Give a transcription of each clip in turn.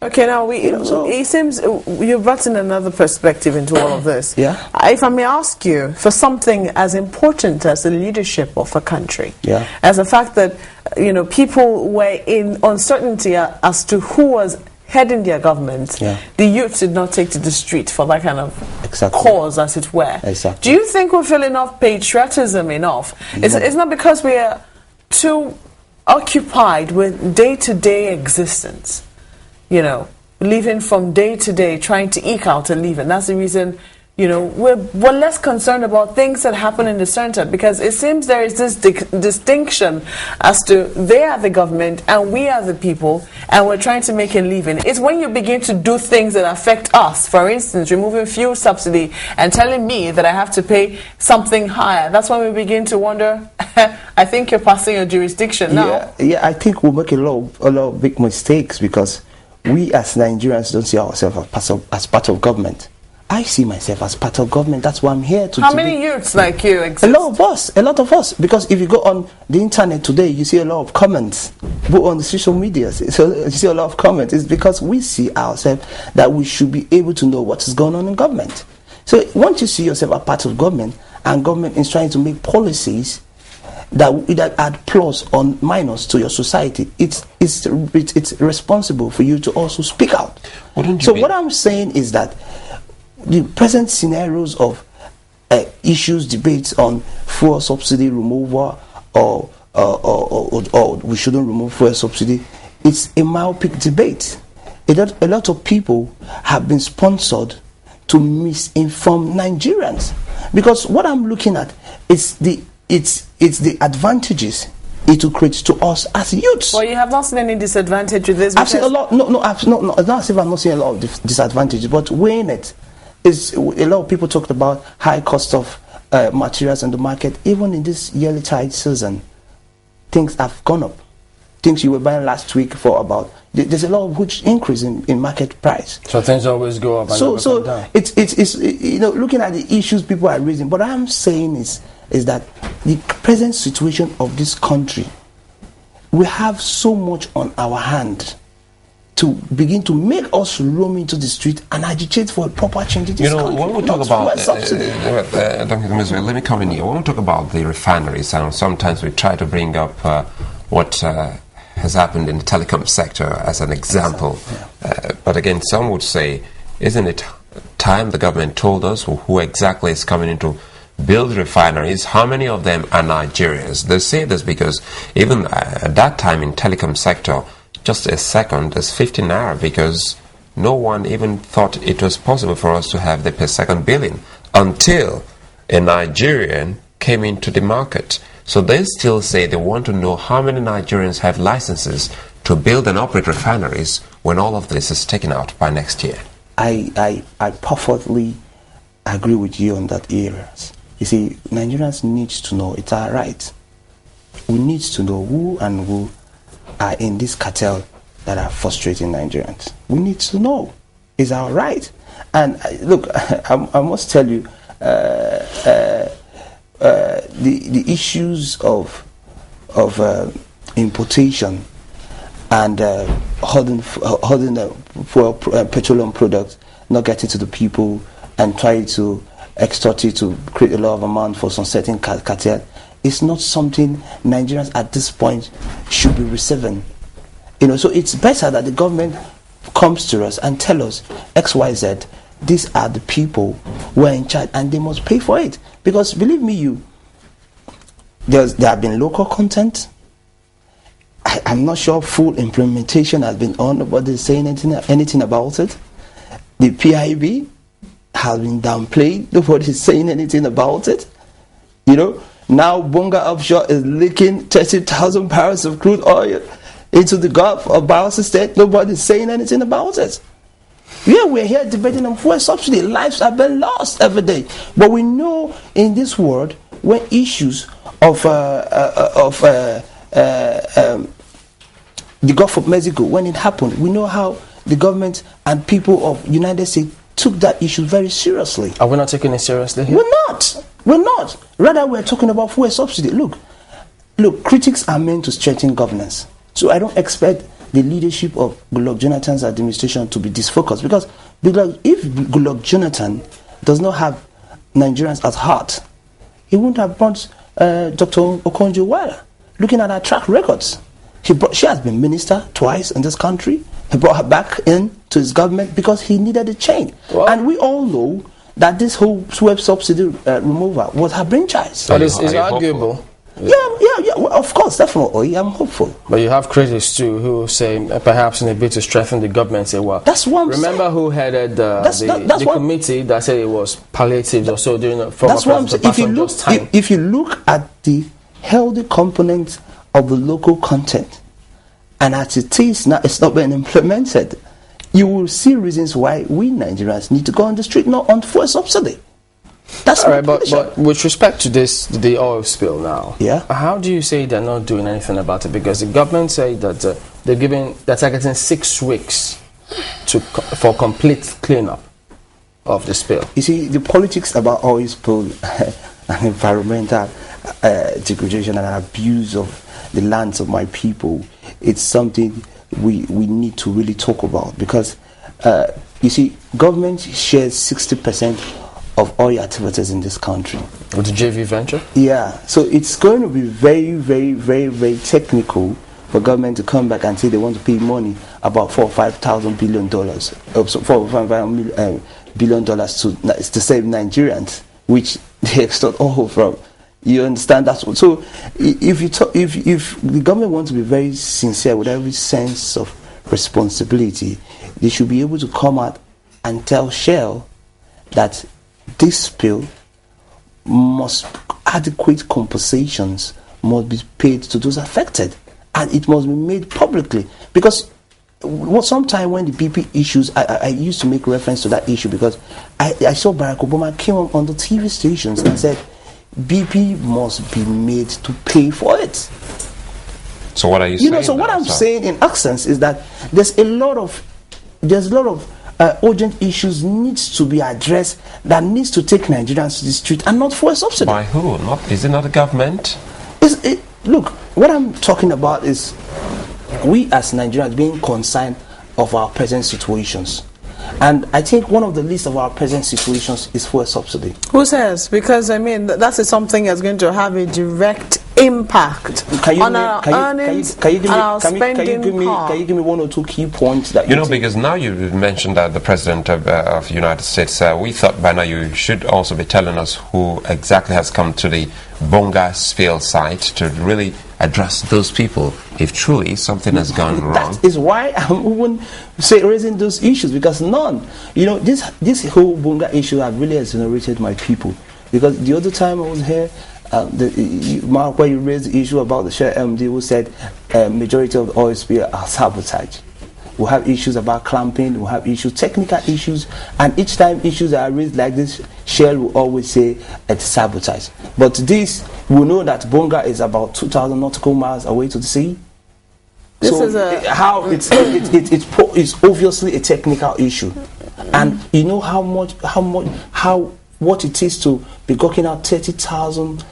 Okay, now it seems you brought in another perspective into all of this. Yeah. If I may ask you, for something as important as the leadership of a country, yeah, as the fact that people were in uncertainty as to who was heading their government, yeah, the youth did not take to the street for that kind of cause, as it were. Exactly. Do you think we feel enough patriotism enough? It's not because we are too occupied with day-to-day existence, living from day to day, trying to eke out a living. That's the reason, we're less concerned about things that happen in the center, because it seems there is this distinction as to they are the government and we are the people, and we're trying to make a living. It's when you begin to do things that affect us, for instance, removing fuel subsidy and telling me that I have to pay something higher. That's when we begin to wonder, I think you're passing your jurisdiction now. Yeah, I think we'll make a lot of big mistakes, because we as Nigerians don't see ourselves as part of government. I see myself as part of government. That's why I'm here to. How many youths like you exist? A lot of us. Because if you go on the internet today, you see a lot of comments. Go on the social media, so you see a lot of comments. It's because we see ourselves that we should be able to know what is going on in government. So once you see yourself a part of government, and government is trying to make policies that add plus or minus to your society, it's responsible for you to also speak out. What I'm saying is that the present scenarios of issues, debates on fuel subsidy removal or we shouldn't remove fuel subsidy, it's a myopic debate. A lot of people have been sponsored to misinform Nigerians, because what I'm looking at is the advantages it will create to us as youths. Well, you have not seen any disadvantage with this. I've seen a lot. I've not seen a lot of disadvantages, but weighing it is, a lot of people talked about high cost of materials in the market. Even in this yearly tide season, things have gone up. Things you were buying last week for about, there's a lot of huge increase in market price. So things always go up and never come down. It's looking at the issues people are raising. What I'm saying is that the present situation of this country, we have so much on our hand to begin to make us roam into the street and agitate for a proper change in this country. When we talk about Donkemezuo, let me come in here. When we talk about the refineries, and sometimes we try to bring up what has happened in the telecom sector as an example. But again, some would say, isn't it time the government told us who exactly is coming in to build refineries? How many of them are Nigerians? They say this because even at that time in telecom sector, just a second is 50 naira, because no one even thought it was possible for us to have the per second billing until a Nigerian came into the market. So they still say they want to know how many Nigerians have licenses to build and operate refineries when all of this is taken out by next year. I perfectly agree with you on that areas. You see, Nigerians need to know, it's our right. We need to know who and who are in this cartel that are frustrating Nigerians. We need to know. It's our right. And look, I must tell you, the issues of importation and holding petroleum products, not getting to the people and trying to extort it to create a lot of amount for some certain cartel, it's not something Nigerians at this point should be receiving. So it's better that the government comes to us and tell us XYZ, these are the people who are in charge and they must pay for it. Because believe me, there have been local content. I'm not sure full implementation has been on, nobody's saying anything about it. The PIB has been downplayed, nobody's saying anything about it. Now Bonga Offshore is leaking 30,000 barrels of crude oil into the Gulf of Bayelsa State, nobody's saying anything about it. Yeah, we're here debating on fuel subsidy. Lives have been lost every day. But we know in this world, when issues of the Gulf of Mexico, when it happened, we know how the government and people of United States took that issue very seriously. Are we not taking it seriously here? We're not. Rather, we're talking about fuel subsidy. Look, critics are meant to strengthen governance. So I don't expect the leadership of Goodluck Jonathan's administration to be disfocused, because if Goodluck Jonathan does not have Nigerians at heart, he wouldn't have brought Dr. Okonjo-Iweala. Looking at her track records, she has been minister twice in this country. He brought her back into his government because he needed a change. Well, and we all know that this whole SWEP subsidy removal was her brainchild. But it's arguable. Yeah, well, of course, definitely, I'm hopeful. But you have critics too who say, perhaps in a bid to strengthen the government, say, well, that's what I'm remember saying. who headed the committee that said it was palliatives or so during the former President time? If you look at the healthy components of the local content, and as it is now, it's not being implemented, you will see reasons why we Nigerians need to go on the street, not on fuel subsidy. That's all right, but with respect to the oil spill now, how do you say they're not doing anything about it? Because the government say that they're targeting 6 weeks for complete cleanup of the spill. You see, the politics about oil spill and environmental degradation and abuse of the lands of my people, it's something we need to really talk about, because you see, government shares 60% of oil activities in this country. With the JV venture? Yeah, so it's going to be very, very, very, very technical for government to come back and say they want to pay money about $4 or $5 billion, $4 or $5 billion to save Nigerians, which they extort oil from. You understand that? So if the government wants to be very sincere with every sense of responsibility, they should be able to come out and tell Shell that this spill adequate compensations must be paid to those affected, and it must be made publicly. Because sometime when the BP issues, I used to make reference to that issue, because I saw Barack Obama came up on the TV stations and said BP must be made to pay for it. So what are you saying? So what I'm saying in essence is that there's a lot of urgent issues needs to be addressed that needs to take Nigerians to the street, and not for a subsidy. By who? Is it not the government? Look, what I'm talking about is we as Nigerians being concerned of our present situations. And I think one of the least of our present situations is fuel subsidy. Who says? Because I mean, that is something that's going to have a direct impact on our earnings and our spending. Can you give me 1 or 2 key points that because now you've mentioned that the President of the United States, we thought by now you should also be telling us who exactly has come to the Bonga spill site to really address those people if truly something has gone wrong. That is why I'm even raising those issues, because none. This whole Bonga issue have really exonerated my people, because the other time I was here, Mark, where you raised the issue about the Shell MD who said majority of the oil spill are sabotage. We'll have issues about clamping, we'll have issues, technical issues, and each time issues are raised like this, Shell will always say it's sabotage. But this, we know that Bonga is about 2,000 nautical miles away to the sea. It's obviously a technical issue, and you know what it is to be gawking out 30,000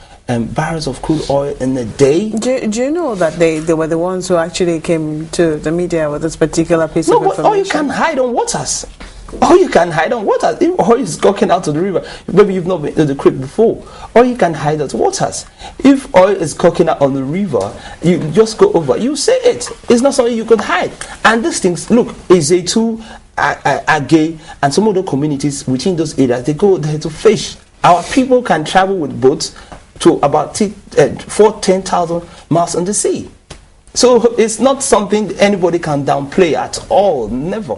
barrels of crude oil in a day. Do you know that they were the ones who actually came to the media with this particular piece of information? No, but all you can hide on waters. If oil is gawking out to the river, maybe you've not been to the creek before, or you can hide at waters. If oil is gawking out on the river, you just go over. You say it. It's not something you can hide. And these things, look, Pt.2, Agay, and some other communities within those areas, they go there to fish. Our people can travel with boats to about 10,000 miles on the sea. So it's not something anybody can downplay at all, never.